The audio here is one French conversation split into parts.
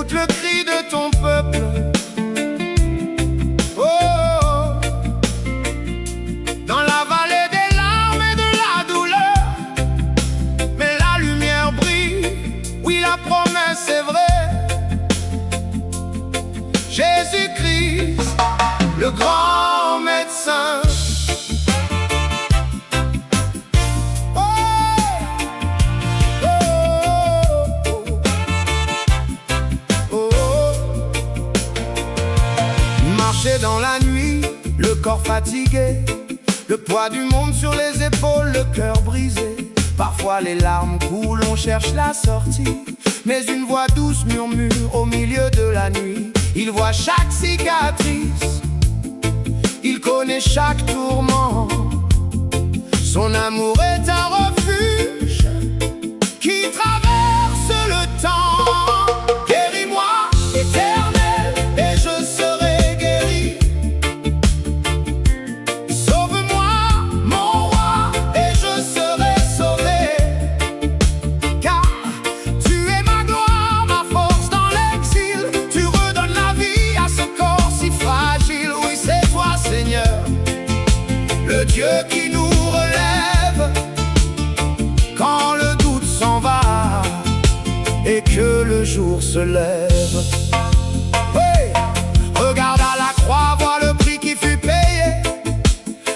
Écoute le cri de ton peuple. Oh, oh. Dans la vallée des larmes et de la douleur, mais la lumière brille. Oui, la promesse est vraie. Jésus-Christ, le grand médecin. Dans la nuit, le corps fatigué, le poids du monde sur les épaules, le cœur brisé. Parfois les larmes coulent, on cherche la sortie, mais une voix douce murmure au milieu de la nuit. Il voit chaque cicatrice, il connaît chaque tourment. Son amour est un refuge qui traverse le temps. Guéris-moi, Éternel, et je serai. Dieu qui nous relève quand le doute s'en va et que le jour se lève. Hey! Regarde à la croix, vois le prix qui fut payé,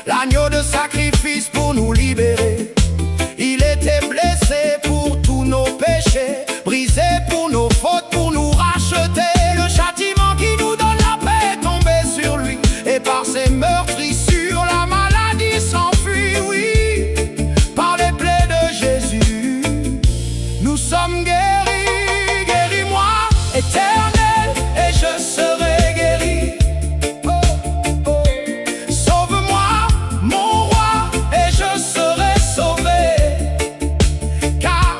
l'agneau de sacrifice pour nous libérer. Il était blessé pour tous nos péchés, brisé pour nos fautes, pour nous racheter. Le châtiment qui nous donne la paix est tombé sur lui, et par ses meurtrissures la maladie s'enfuit, oui. Par les plaies de Jésus, nous sommes guéris. Guéris-moi, Éternel, et je serai guéri. Oh, oh. Sauve-moi, mon roi, et je serai sauvé. Car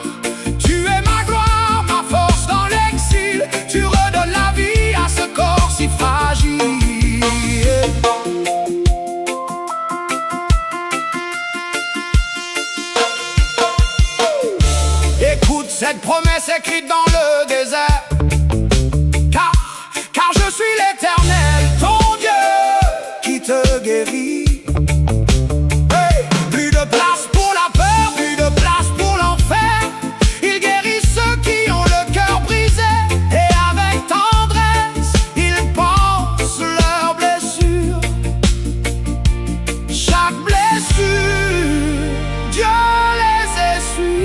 tu es ma gloire, ma force dans l'exil. Tu redonnes la vie à ce corps si fragile. Cette promesse écrite dans le désert, car je suis l'Éternel, ton Dieu, qui te guérit. Hey! Plus de place pour la peur, plus de place pour l'enfer. Il guérit ceux qui ont le cœur brisé, et avec tendresse, il pense leurs blessures. Chaque blessure, Dieu les essuie.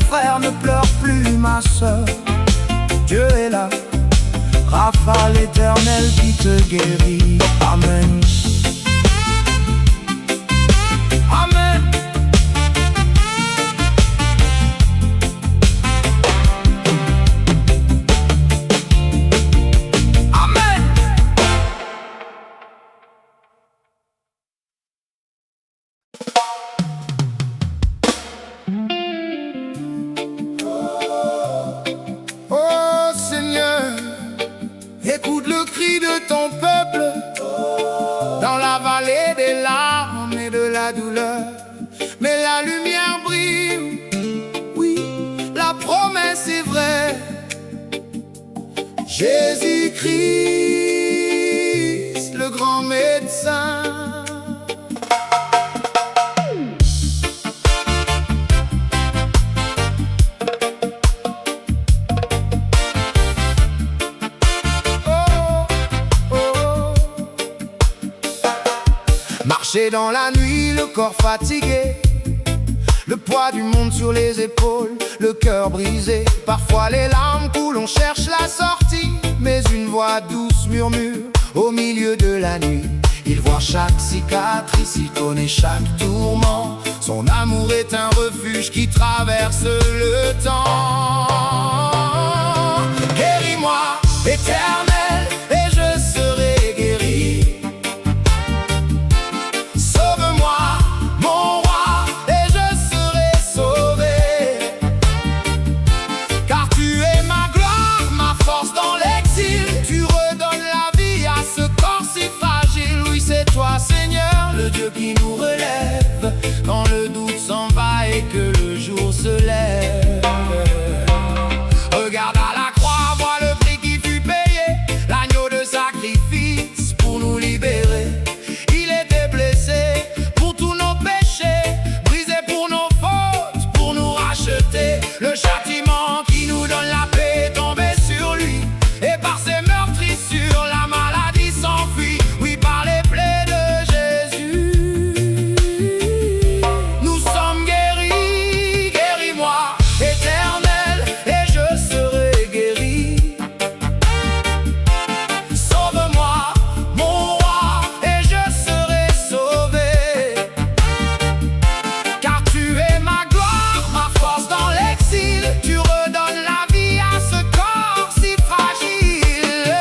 Frère, ne pleure plus ma sœur, Dieu est là, Rapha l'Éternel qui te guérit. Amen. Amen. Amen. Écoute le cri de ton peuple dans la vallée des larmes et de la douleur, mais la lumière brille. Oui, la promesse est vraie. Jésus-Christ, le grand médecin. Marcher dans la nuit, le corps fatigué, Le poids du monde sur les épaules, le cœur brisé. Parfois les larmes coulent, on cherche la sortie. Mais une voix douce murmure au milieu de la nuit. Il voit chaque cicatrice, il connaît chaque tourment. Son amour est un refuge qui traverse le temps. Guéris-moi, Éternel, et je serai guéri. Sauve-moi, mon roi, et je serai sauvé. Car tu es ma gloire, ma force dans l'exil. Tu redonnes la vie à ce corps si fragile. Oui, c'est toi, Seigneur, le Dieu qui nous relève quand le doute s'en va et que le jour se lève. Regarde à la croix, vois le prix qui fut payé, l'agneau de sacrifice pour nous libérer. Il était blessé pour tous nos péchés, brisé pour nos fautes, pour nous racheter. Le châtiment qui nous donne la paix est tombé sur lui, et par ses meurtrissures la maladie s'enfuit. Oui, par les plaies de Jésus nous sommes guéris. Guéris-moi, Éternel, et je serai guéri. Sauve-moi, mon roi, et je serai sauvé. Car tu es ma gloire, ma force dans l'exil. Tu redonnes la vie à ce corps si fragile.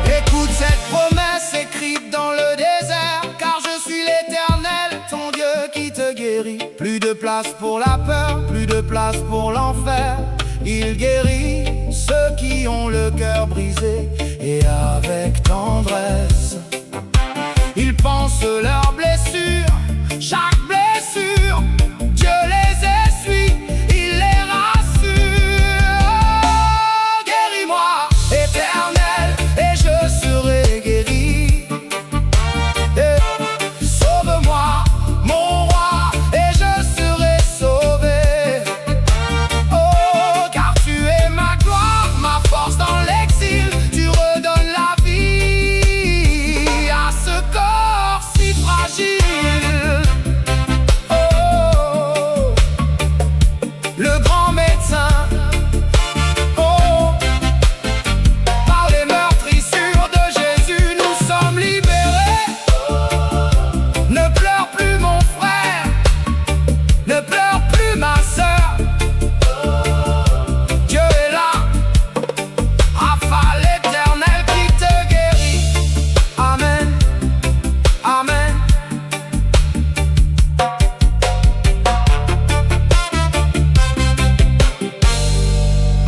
Écoute cette promesse écrite dans le désert, car je suis l'Éternel, ton Dieu qui te guérit. Plus de place pour la peur, plus de place pour l'enfer. Il guérit ceux qui ont le cœur brisé, et avec tendresse il pense leurs blessures. Chaque blessure, Dieu les essuie, il les rassure. Guéris-moi, Éternel, et je serai guéri. Sauve-moi, mon roi, et je serai sauvé. Oh, car tu es ma gloire, ma force dans l'exil. Tu redonnes la vie à ce corps si fragile. Oh, le grand médecin. Oh, par les meurtrissures de Jésus, nous sommes libérés. Ne pleure plus mon frère, ne pleure plus ma sœur. Dieu est là, Rapha l'Éternel qui te guérit. Amen, amen.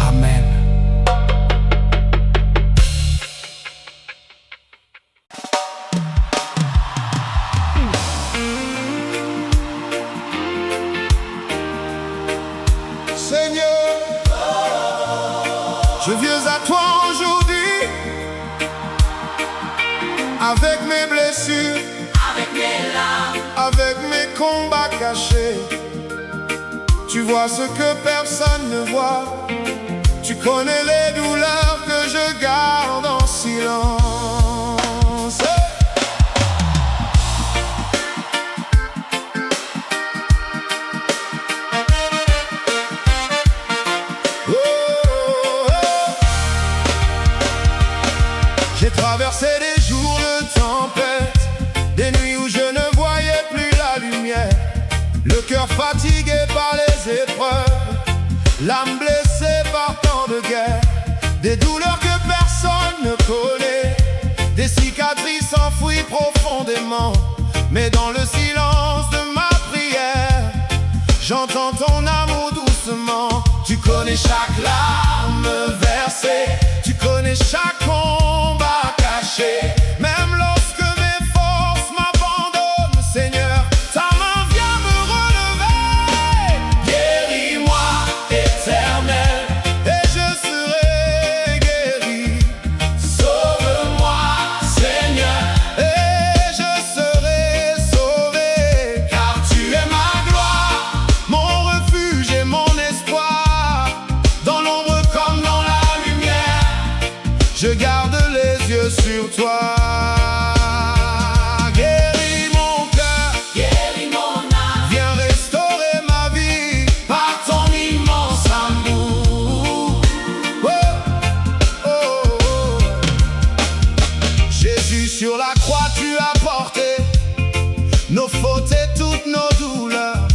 Amen. Seigneur, je viens à toi aujourd'hui avec mes blessures, Avec mes larmes, avec mes combats cachés. Tu vois ce que personne ne voit. Tu connais les douleurs que je garde en silence. Oh, oh, oh. J'ai traversé des jours de tempête, des nuits où je ne voyais plus la lumière, le cœur fatigué par les épreuves, l'âme blessée par tant de guerre, des douleurs que personne ne connaît, des cicatrices enfouies profondément. Mais dans le silence de ma prière, j'entends ton amour doucement. Tu connais chaque larme versée, tu connais chaque combat caché. Même lorsque mes forces m'abandonnent, Seigneur, ta main vient me relever. Guéris-moi, Éternel, et je serai guéri. Sauve-moi, Seigneur, et je serai sauvé. Car tu es ma gloire, mon refuge et mon espoir. Dans toi. Guéris mon cœur, Guéris mon âme, viens restaurer ma vie par ton immense amour. Oh, oh, oh. Jésus, sur la croix tu as porté nos fautes et toutes nos douleurs,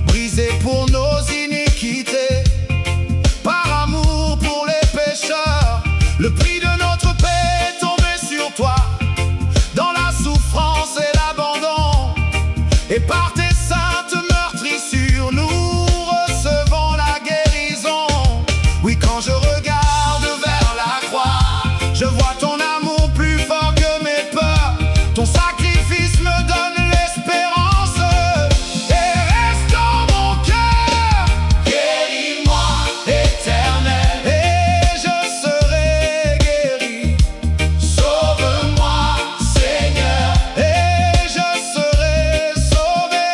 brisé pour nos iniquités, par amour pour les pécheurs. Le prix de notre paix est tombé sur toi, dans la souffrance et l'abandon, et par tes saintes meurtrissures nous recevons la guérison. Oui, quand je regarde vers la croix, je vois ton amour plus fort que mes peurs. Ton sacrifice me donne l'espérance et reste dans mon cœur. Guéris-moi, Éternel, Et je serai guéri. sauve-moi, Seigneur, Et je serai sauvé,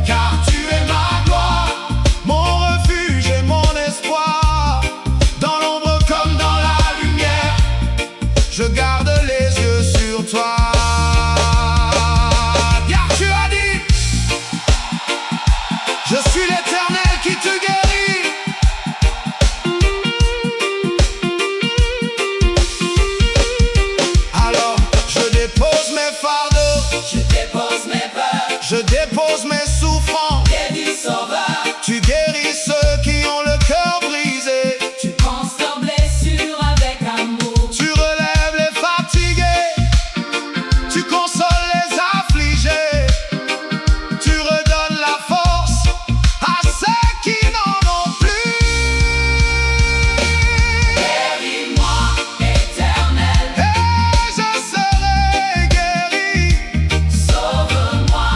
car tu es ma gloire. mon refuge et mon espoir. Dans l'ombre comme dans la lumière, je garde les yeux sur toi. Car tu as dit, je suis l'Éternel qui te guérit. Alors je dépose mes fardeaux, Je dépose mes peurs, je dépose mes souffrances. guéris, sauveur. Tu guéris ceux qui ont le cœur brisé. Tu penses leurs blessures avec amour. Tu relèves les fatigués. Tu consoles les affligés. Tu redonnes la force à ceux qui n'en ont plus. Guéris-moi, Éternel, Et je serai guéri. sauve-moi,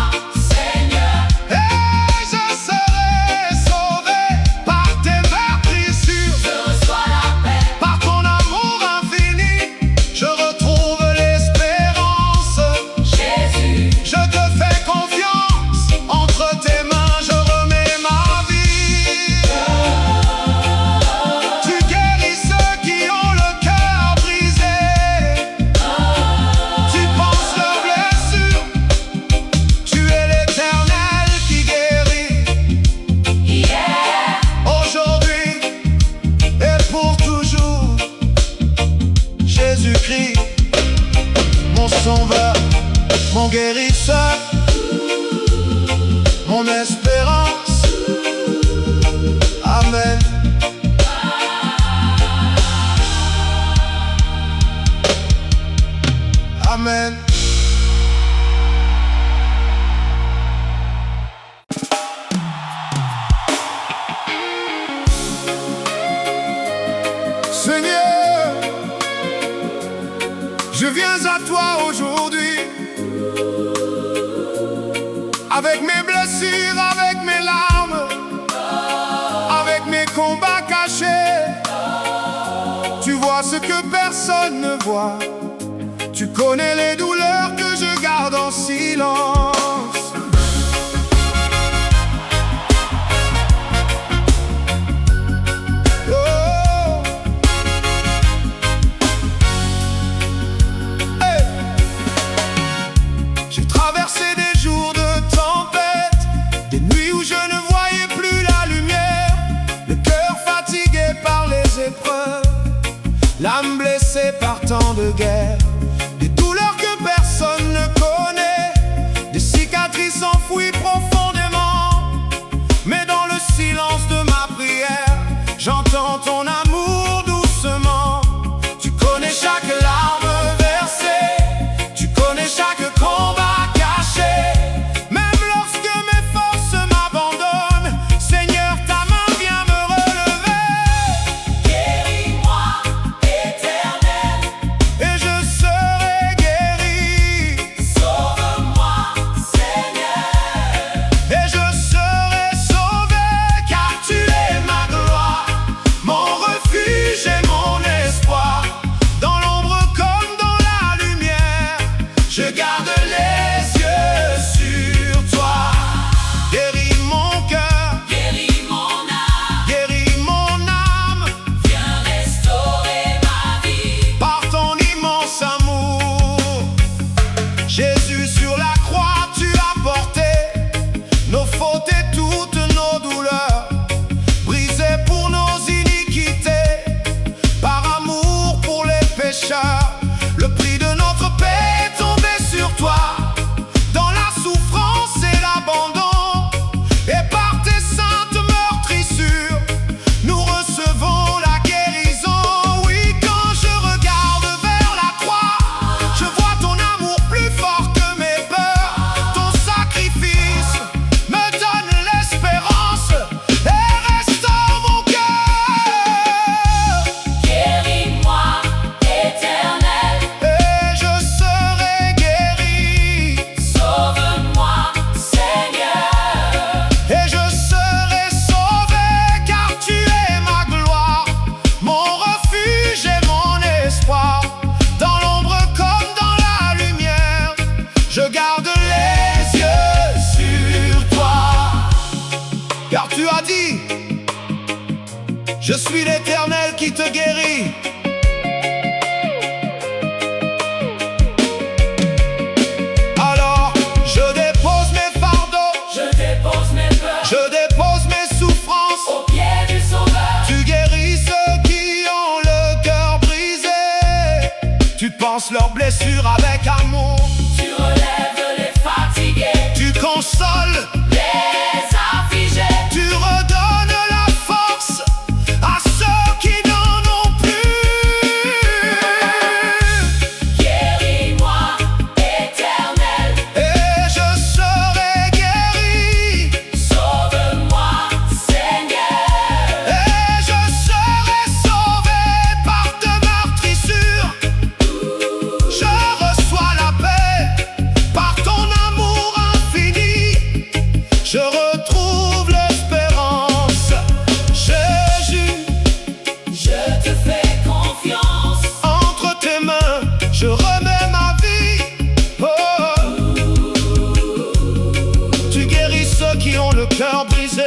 Seigneur, Et je serai sauvé par tes meurtrissures. je reçois la paix. Par ton amour infini, je retrouve l'espérance. Jésus, Je te fais confiance, entre tes mains je remets ma vie. Tu guéris ceux qui ont le cœur brisé. Tu penses leurs blessures. Tu es l'Éternel qui guérit. hier, Aujourd'hui et pour toujours. Jésus-Christ, mon sauveur, mon guérisseur, mon espérance. Amen. Amen. Seigneur, je viens à toi aujourd'hui, avec mes blessures, avec mes larmes, avec mes combats cachés. Tu vois ce que personne ne voit. Tu connais les douleurs que je garde en silence. Oh. Hey. J'ai traversé des jours de tempête, des nuits où je ne voyais plus la lumière, le cœur fatigué par les épreuves, l'âme blessée par tant de guerres, des douleurs que personne ne connaît, des cicatrices enfouies profondément. Mais dans le silence de ma prière, j'entends ton amour doucement. Tu connais chaque larme versée, tu connais chaque combat caché. Même lorsque mes forces m'abandonnent, Seigneur, ta main vient me relever. guéris-moi, Éternel, Et je serai guéri. sauve-moi, Seigneur, Et je serai sauvé, car tu as dit, je suis l'Éternel qui te guérit. Alors, je dépose mes fardeaux, Je dépose mes peurs je dépose mes souffrances. au pied du Sauveur. Tu guéris ceux qui ont le cœur brisé. Tu penses leurs blessures avec amour. Tu relèves les fatigués, Tu consoles, les affligés. tu redonnes la force à ceux qui n'en ont plus. Guéris-moi, Éternel. Et je serai guéri. Sauve-moi, Seigneur. Et je serai sauvé par ta meurtrissure. Je reçois la paix par ton amour infini. Je retrouve l'espérance. Jésus, Je te fais confiance. entre tes mains, je remets ma vie. Oh, tu guéris ceux qui ont le cœur brisé.